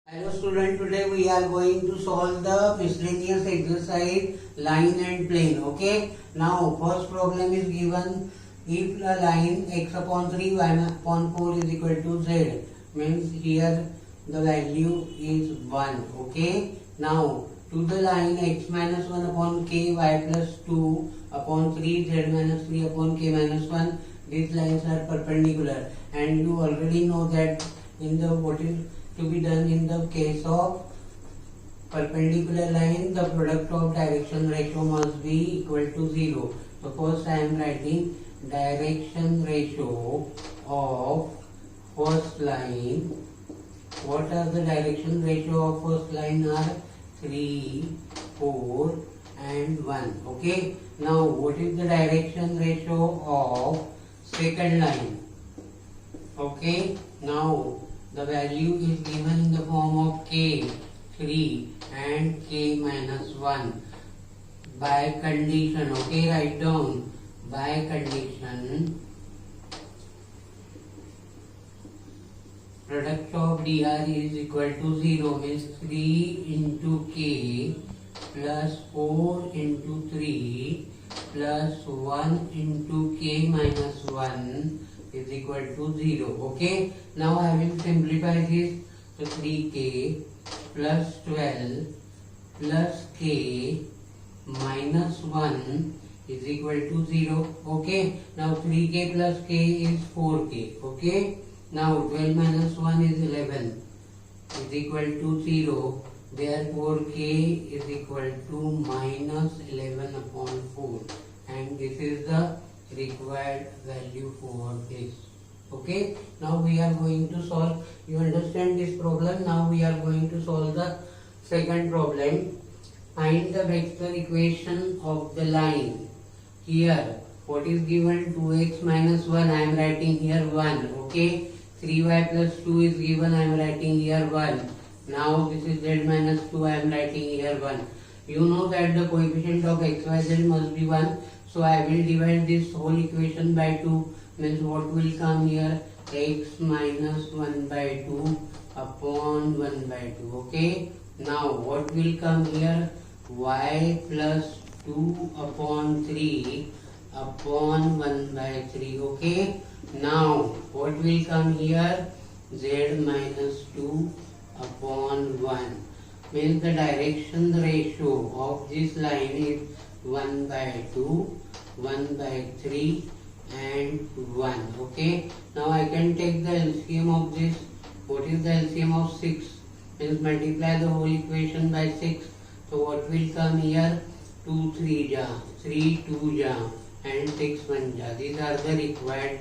Hello student, today we are going to solve the miscellaneous exercise line and plane. Okay. Now first problem is given, if a line x upon 3 y upon 4 is equal to z, means here the value is 1. Okay. Now to the line x minus 1 upon k y plus 2 upon 3 z minus 3 upon k minus 1, these lines are perpendicular, and you already know that in the what is to be done in the case of perpendicular line, the product of direction ratio must be equal to 0. So first I am writing direction ratio of first line. What are the direction ratio of first line are 3, 4 and 1. Okay. Now what is the direction ratio of second line? Okay. Now the value is given in the form of k, 3 and k minus 1. By condition, okay, write down, by condition, product of dr is equal to 0, means 3 into k plus 4 into 3 plus 1 into k minus 1 is equal to 0. Okay. Now I will simplify this to 3k plus 12 plus k minus 1 is equal to 0. Okay. Now 3k plus k is 4k. Okay. Now 12 minus 1 is 11 is equal to 0. Therefore k is equal to minus 11 upon 4, and this is the required value for this. Okay. Now we are going to solve. You understand this problem. Now we are going to solve the second problem. Find the vector equation of the line. Here what is given, 2x minus 1, I am writing here 1. Okay. 3y plus 2 is given, I am writing here 1. Now this is z minus 2, I am writing here 1. You know that the coefficient of x, y, z must be 1. So I will divide this whole equation by 2, means what will come here, x minus 1 by 2 upon 1 by 2. Okay. Now what will come here, y plus 2 upon 3 upon 1 by 3. Okay. Now what will come here, z minus 2 upon 1, means the direction ratio of this line is 1 by 2, 1 by 3 and 1. Okay. Now I can take the LCM of this. What is the LCM of 6? Means multiply the whole equation by 6. So what will come here, 2 3 ja, 3 2 ja and 6 1 ja. These are the required.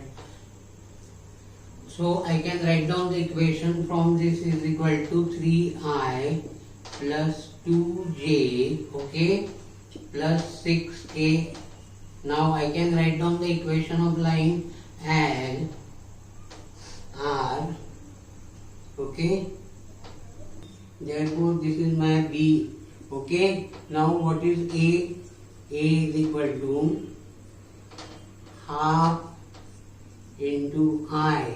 So I can write down the equation from this is equal to 3i plus 2j, okay, plus 6k. Now I can write down the equation of line L R. Okay. Therefore this is my B. Okay. Now what is A? A is equal to half into I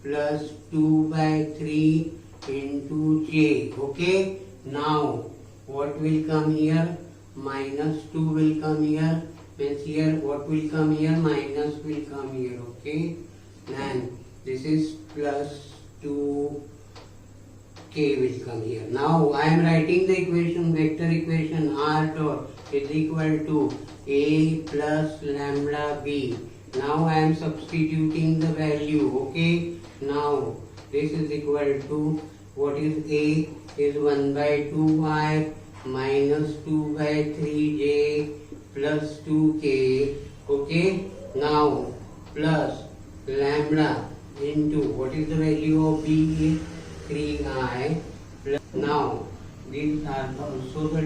plus 2 by 3 into j. Okay. Now what will come here? Minus 2 will come here. Means here what will come here? Minus will come here. Okay. And this is plus 2k will come here. Now I am writing the equation, vector equation r dot is equal to a plus lambda b. Now I am substituting the value. Okay. Now this is equal to, what is a is 1 by 2y minus 2 by 3j plus 2k. Okay. Now plus lambda into, what is the value of b is 3i plus. Now these are also the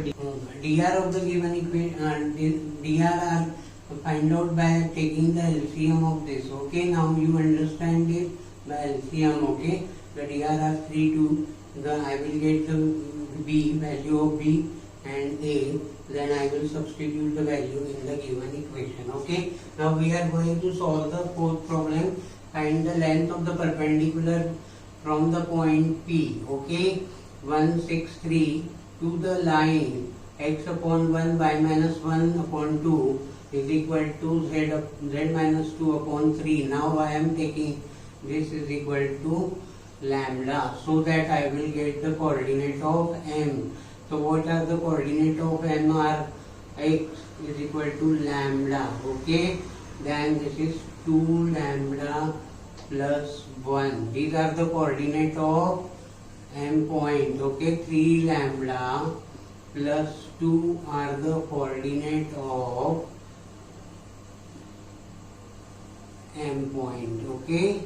dr of the given equation. Dr are find out by taking the LCM of this. Okay. Now you understand it by LCM. Okay. The dr are 3 2. I will get the b, value of b and a, then I will substitute the value in the given equation. Okay. Now we are going to solve the fourth problem. Find the length of the perpendicular from the point P. Okay. 163 to the line x upon 1 y minus 1 upon 2 is equal to z minus 2 upon 3. Now I am taking this is equal to lambda, so that I will get the coordinate of m. So what are the coordinate of m? Are x is equal to lambda. Okay, then this is 2 lambda plus 1. These are the coordinate of m point. Okay, 3 lambda plus 2 are the coordinate of m point. Okay,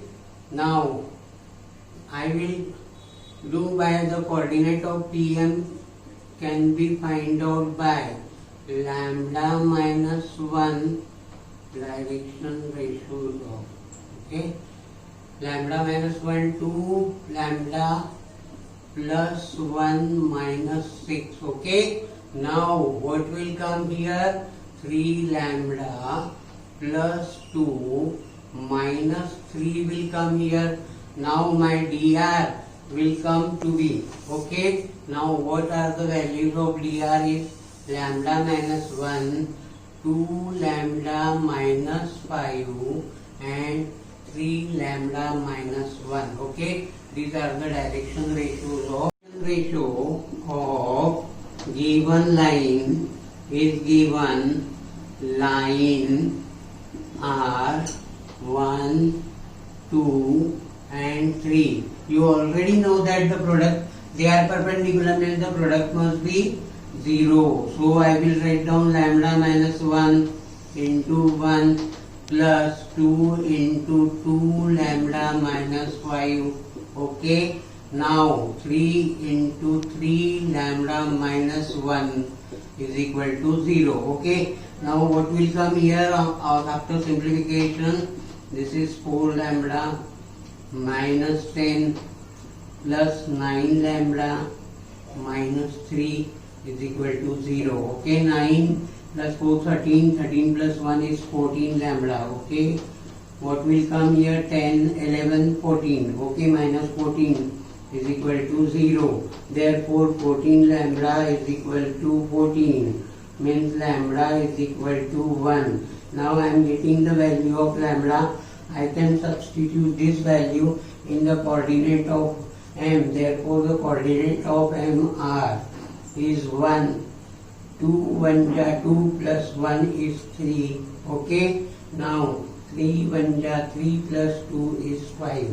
now I will do by the coordinate of Pm can be find out by lambda minus 1 direction ratio of, okay, lambda minus 1 to lambda plus 1 minus 6. Okay, now what will come here? 3 lambda plus 2 minus 3 will come here. Now my dr will come to be, okay. Now what are the values of dr? Is lambda minus 1, 2 lambda minus 5 and 3 lambda minus 1. Okay, these are the direction ratios of given line is given line R 1, 2 and 3. You already know that the product, they are perpendicular, means the product must be 0. So I will write down lambda minus 1 into 1 plus 2 into 2 lambda minus 5. Okay, now 3 into 3 lambda minus 1 is equal to 0. Okay, now what will come here after simplification? This is 4 lambda minus 10 plus 9 lambda minus 3 is equal to 0. Okay, 9 plus 4 13, 13 plus 1 is 14 lambda. Okay, what will come here? 10, 11, 14. Okay, minus 14 is equal to 0. Therefore 14 lambda is equal to 14, means lambda is equal to 1. Now I am getting the value of lambda. I can substitute this value in the coordinate of m. Therefore the coordinate of m r is 1. 2 1 ja 2 plus 1 is 3. Okay, now 3 1 ja 3 plus 2 is 5.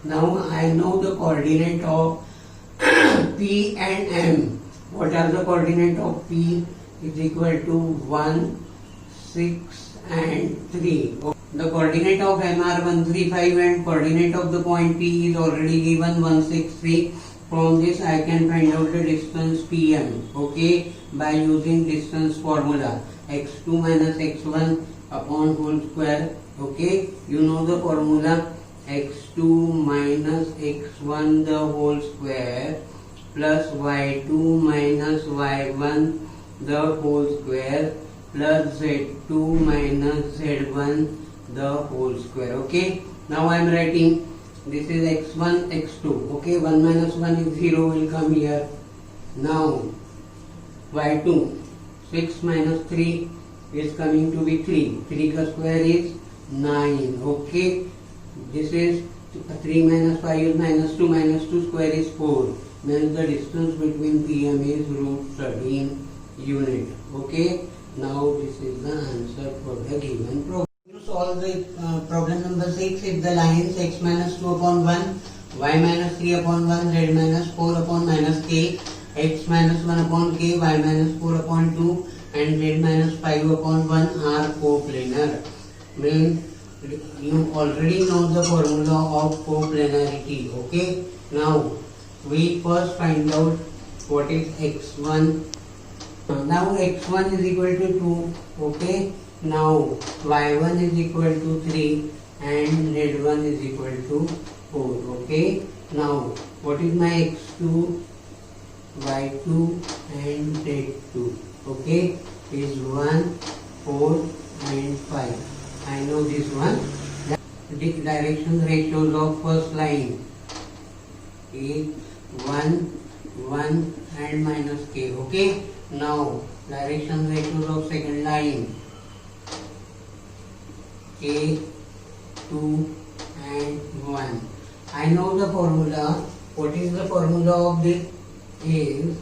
Now I know the coordinate of P and M. What are the coordinate of P? Is equal to 1, 6 and 3. The coordinate of M are 135 and coordinate of the point P is already given 163. From this I can find out the distance PM. Okay, by using distance formula x2 minus x1 upon whole square. Okay, you know the formula x2 minus x1 the whole square plus y2 minus y1 the whole square plus z2 minus z1 the whole square. Okay, now I am writing this is x1 x2. Okay, 1 minus 1 is 0 will come here. Now y2 6 minus 3 is coming to be 3. 3 ka square is 9. Okay, this is 3 minus 5 is minus 2 square is 4. Means the distance between PM is root 13 unit. Okay, now this is the answer for the given problem. To solve the problem number 6, if the lines x minus 2 upon 1, y minus 3 upon 1, z minus 4 upon minus k, x minus 1 upon k, y minus 4 upon 2 and z minus 5 upon 1 are coplanar. Means you already know the formula of coplanarity. Okay, now we first find out what is x1. Now x1 is equal to 2. Okay, now y1 is equal to 3 and z1 is equal to 4. Okay, now what is my x2, y2 and z2? Okay, is 1, 4 and 5. I know this one. The direction ratios of first line is 1, 1 and minus k. Okay. Now direction ratios of second line, k, 2 and 1. I know the formula. What is the formula of this? Is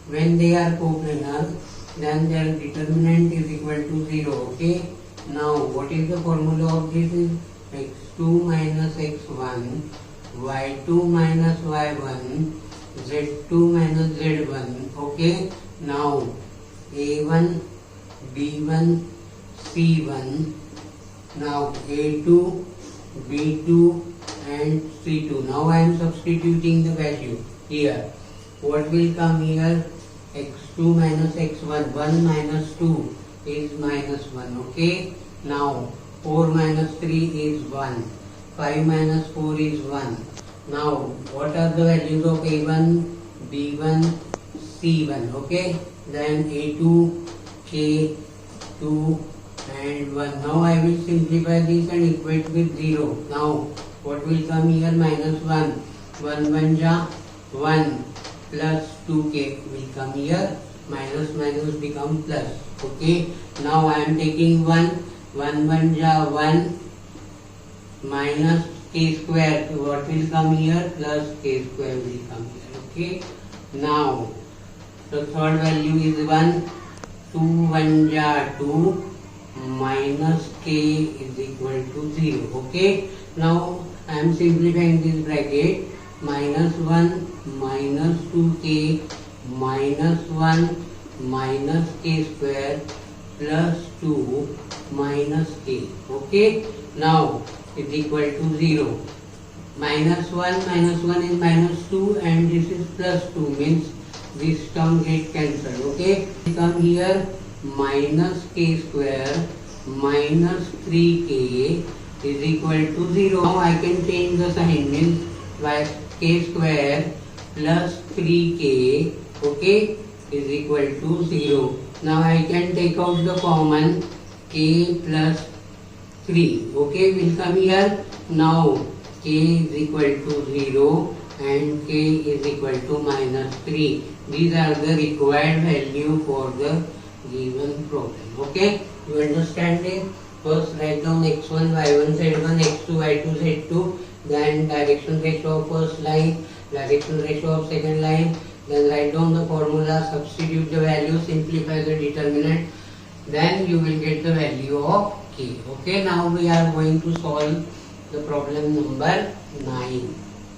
when they are coplanar, then their determinant is equal to 0. Okay. Now what is the formula of this? Is x2 minus x1, y2 minus y1, z2 minus z1. Okay. Now a1, b1, c1. Now a2, b2 and c2. Now I am substituting the value here. What will come here? x2 minus x1, 1 minus 2 is minus 1. Okay. Now 4 minus 3 is 1. 5 minus 4 is 1. Now what are the values of a1, b1, c1? Okay. Then a2, k, 2 and 1. Now I will simplify this and equate with 0. Now what will come here? Minus 1. 1 1 ja 1 plus 2k will come here. Minus minus become plus. Okay. Now I am taking 1. 1 1 ja 1 minus k square. So what will come here? Plus k square will come here. Okay. Now the third value is 1. 2 1 ja 2 minus k is equal to 0. Okay. Now I am simplifying this bracket. Minus 1 minus 2k minus 1 minus k square plus 2 minus k. Okay. Now is equal to 0. Minus 1 is minus 2 and this is plus 2, means this term get cancelled. Okay. Come here, minus k square minus 3k is equal to 0. Now I can change the sign, means by k square plus 3k, okay, is equal to 0. Now I can take out the common k plus 3, okay, will come here. Now k is equal to 0 and k is equal to minus 3. These are the required value for the given problem. Okay, you understand it? First write down x1, y1, z1, x2, y2, z2, then direction ratio of first line, direction ratio of second line, then write down the formula, substitute the value, simplify the determinant, then you will get the value of k. Okay, now we are going to solve the problem number 9.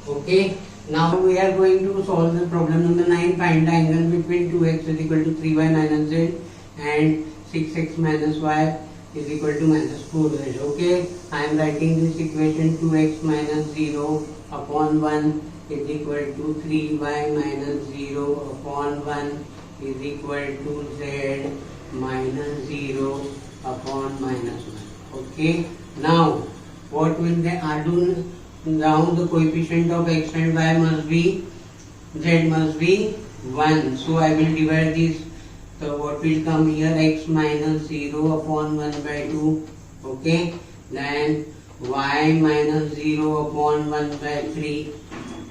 Okay, now we are going to solve the problem number 9. Find the angle between 2x is equal to 3y minus z and 6x minus y is equal to minus 4z. Okay, I am writing this equation. 2x minus 0 upon 1 is equal to 3y minus 0 upon 1 is equal to z minus 0 upon minus 1. Okay, now what will they do? Down the coefficient of x and y must be, z must be 1. So I will divide this. So what will come here? X minus 0 upon 1 by 2. Okay. Then y minus 0 upon 1 by 3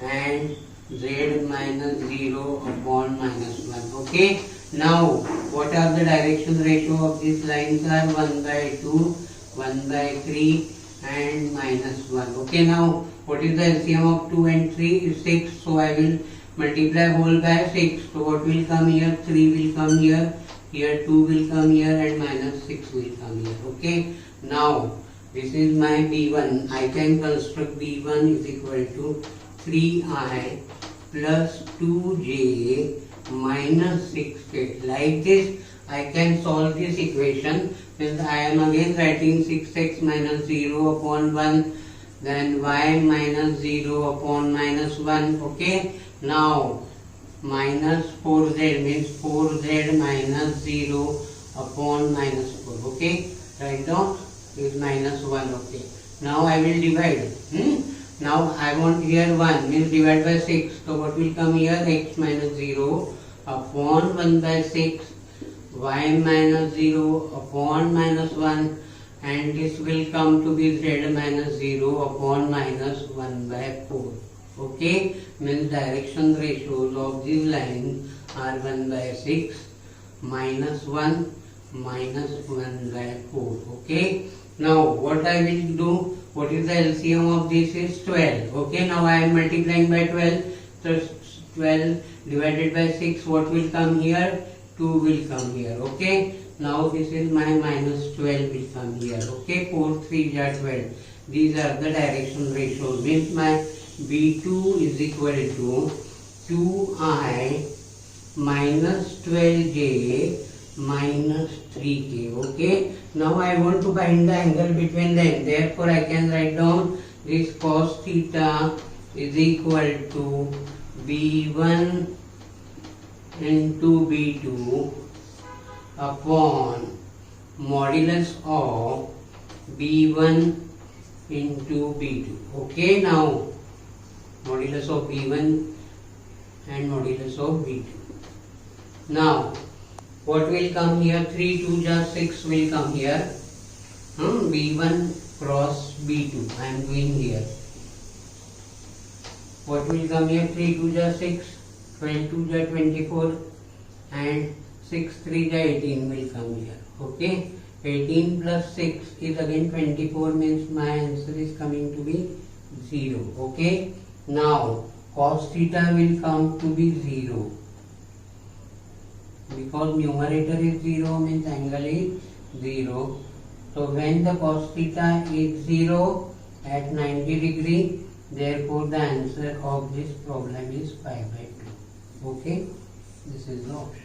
and z minus 0 upon minus 1. Okay. Now what are the direction ratio of these lines? Are 1 by 2, 1 by 3 and minus 1. Okay. Now what is the LCM of 2 and 3? Is 6. So I will multiply whole by 6. So what will come here? 3 will come here. Here 2 will come here and minus 6 will come here. Okay. Now this is my B1. I can construct B1 is equal to 3i plus 2j minus 6k. Like this I can solve this equation. Means I am again writing 6x minus 0 upon 1, then y minus 0 upon minus 1. Okay. Now minus 4z means 4z minus 0 upon minus 4. Okay. Write down is minus 1. Okay. Now I will divide. Now I want here 1 means divide by 6. So what will come here? X minus 0 upon 1 by 6, y minus 0 upon minus 1, and this will come to be z minus 0 upon minus 1 by 4. Okay, means direction ratios of this line are 1 by 6 minus 1 minus 1 by 4. Okay, now what I will do, what is the LCM of this is 12. Okay, now I am multiplying by 12. So 12 divided by 6, what will come here? 2 will come here. Okay, now this is my minus 12 will come here. Okay, 4 3 are 12. These are the direction ratios. Means my B2 is equal to 2I minus 12J minus 3K. Okay, now I want to find the angle between them. Therefore I can write down this cos theta is equal to B1 into B2 upon modulus of B1 into B2. Okay, now modulus of B1 and modulus of B2. Now what will come here? 3 2 just 6 will come here. B1 cross B2 I am doing here. What will come here? 3 2 just 6, 12 2 just 24 and 6 3 just 18 will come here. Okay, 18 plus 6 is again 24, means my answer is coming to be 0. Okay, now cos theta will come to be 0 because numerator is 0, means angle is 0. So when the cos theta is 0 at 90 degree, therefore the answer of this problem is 5 by 2. Okay, this is the option.